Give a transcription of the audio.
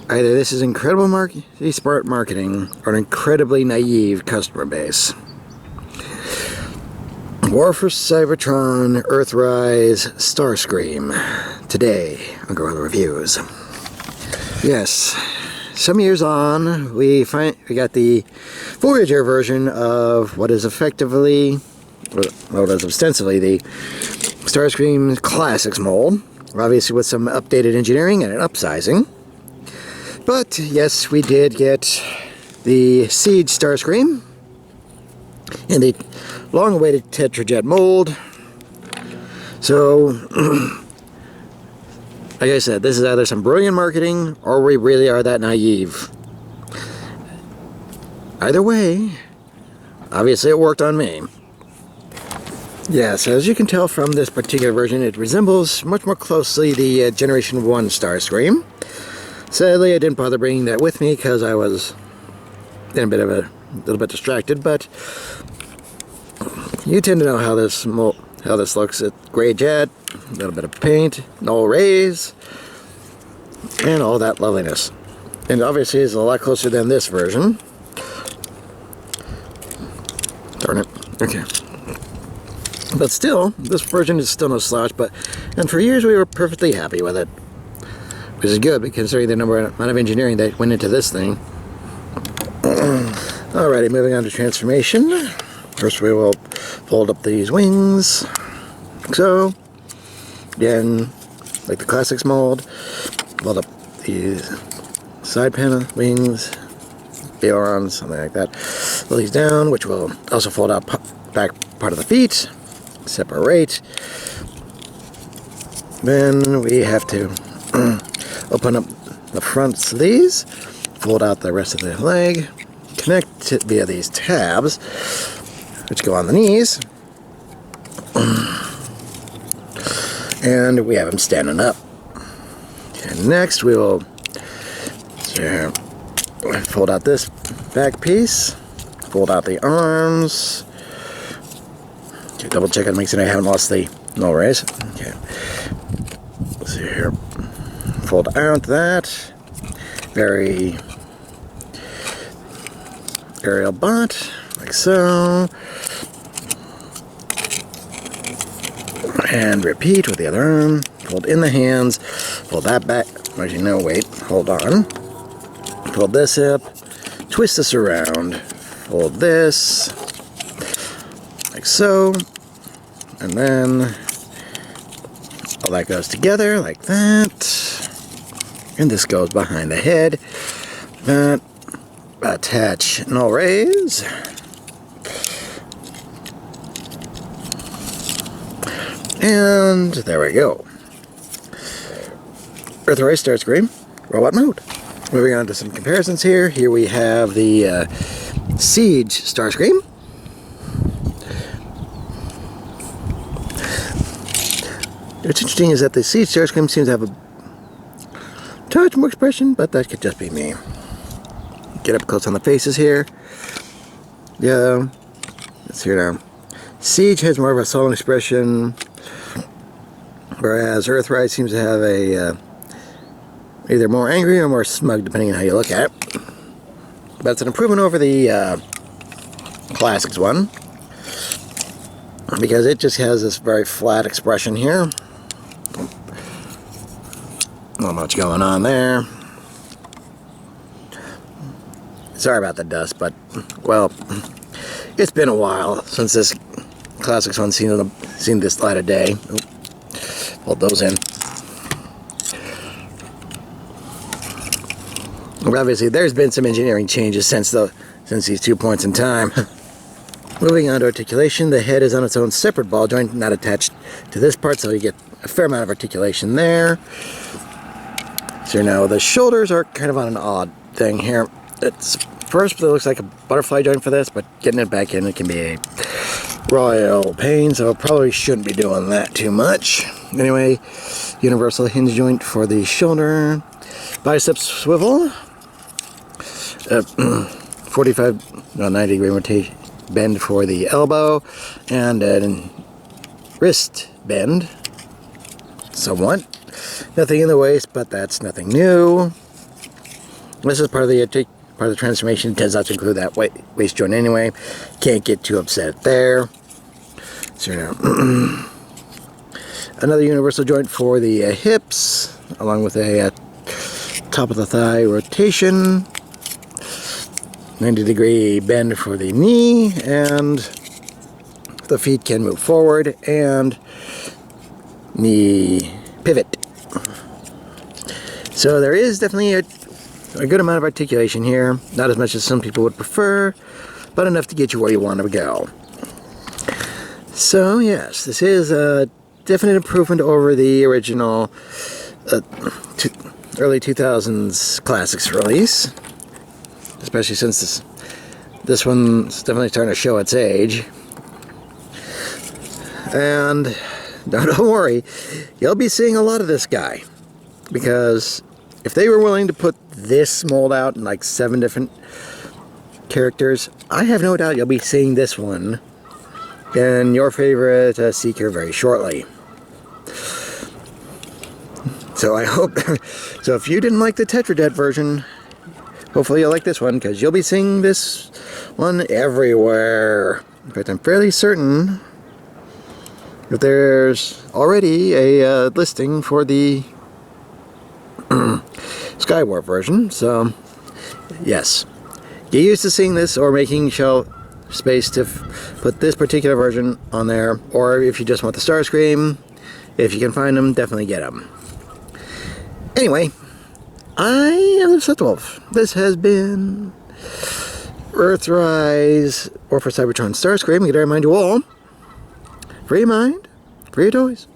Either this is incredibly smart marketing or an incredibly naive customer base. War for Cybertron, Earthrise, Starscream. Today on Guerrilla Reviews. Yes, some years on, we got the Voyager version of what is effectively, what is ostensibly the Starscream Classics mold, obviously with some updated engineering and an upsizing. But yes, we did get the Siege Starscream in the long-awaited Tetrajet mold. So, like I said, this is either some brilliant marketing or we really are that naive. Either way, obviously it worked on me. Yes, as you can tell from this particular version, it resembles much more closely the Generation 1 Starscream. Sadly, I didn't bother bringing that with me because I was in a little bit distracted, but you tend to know how this looks. It's gray jet, a little bit of paint, no rays, and all that loveliness. And obviously it's a lot closer than this version. Darn it. Okay. But still, this version is still no slouch, and for years we were perfectly happy with it. Which is good, considering the amount of engineering that went into this thing. Alrighty, moving on to transformation. First we will fold up these wings. So, again, like the Classics mold, fold up these side panel wings, ailerons, something like that. Fold these down, which will also fold out back part of the feet. Separate. Then we have to open up the fronts of these, fold out the rest of the leg, connect it via these tabs, which go on the knees, and we have them standing up. And next we will fold out this back piece, fold out the arms, double check on making sure I haven't lost the null rays. Okay. So here, fold out that very aerial butt, like so, and repeat with the other arm. Fold in the hands, fold that back. Actually, no, wait, hold on. Fold this up, twist this around, fold this, like so. And then all that goes together like that. And this goes behind the head. That attach null rays. And there we go. Earthrise Starscream, robot mode. Moving on to some comparisons here. Here we have the Siege Starscream. What's interesting is that the Siege Starscream seems to have a touch more expression, but that could just be me. Get up close on the faces here. Yeah, let's hear now. Siege has more of a sullen expression, whereas Earthrise seems to have a either more angry or more smug, depending on how you look at it. But it's an improvement over the Classics one, because it just has this very flat expression here. Not much going on there. Sorry about the dust, but, well, it's been a while since this Classics one seen this light of day. Hold those in. Well, obviously, there's been some engineering changes since these 2 points in time. Moving on to articulation, the head is on its own separate ball joint, not attached to this part, so you get a fair amount of articulation there. So now the shoulders are kind of on an odd thing here. First, it looks like a butterfly joint for this, but getting it back in, it can be a royal pain, so probably shouldn't be doing that too much. Anyway, universal hinge joint for the shoulder, bicep swivel, 90 degree rotation bend for the elbow, and a wrist bend, somewhat. Nothing in the waist, but that's nothing new. This is part of the transformation. It tends not to include that waist joint anyway. Can't get too upset there. So now, another universal joint for the hips, along with a top of the thigh rotation, 90-degree bend for the knee, and the feet can move forward, and knee pivot. So there is definitely a good amount of articulation here. Not as much as some people would prefer, but enough to get you where you want to go. So yes, this is a definite improvement over the original early 2000s classics release, especially since this one's definitely starting to show its age. And don't worry, you'll be seeing a lot of this guy, because if they were willing to put this mold out in like 7 different characters, I have no doubt you'll be seeing this one in your favorite Seeker very shortly. So I hope, so if you didn't like the Tetradet version, hopefully you'll like this one, because you'll be seeing this one everywhere. In fact, I'm fairly certain that there's already a listing for the Skywar version. So yes, get used to seeing this, or making shelf space to put this particular version on there. Or if you just want the Starscream, if you can find them, definitely get them. Anyway, I am the Deceptiwolf. This has been Earthrise, or for Cybertron Starscream. I remind you all, free your mind, free your toys.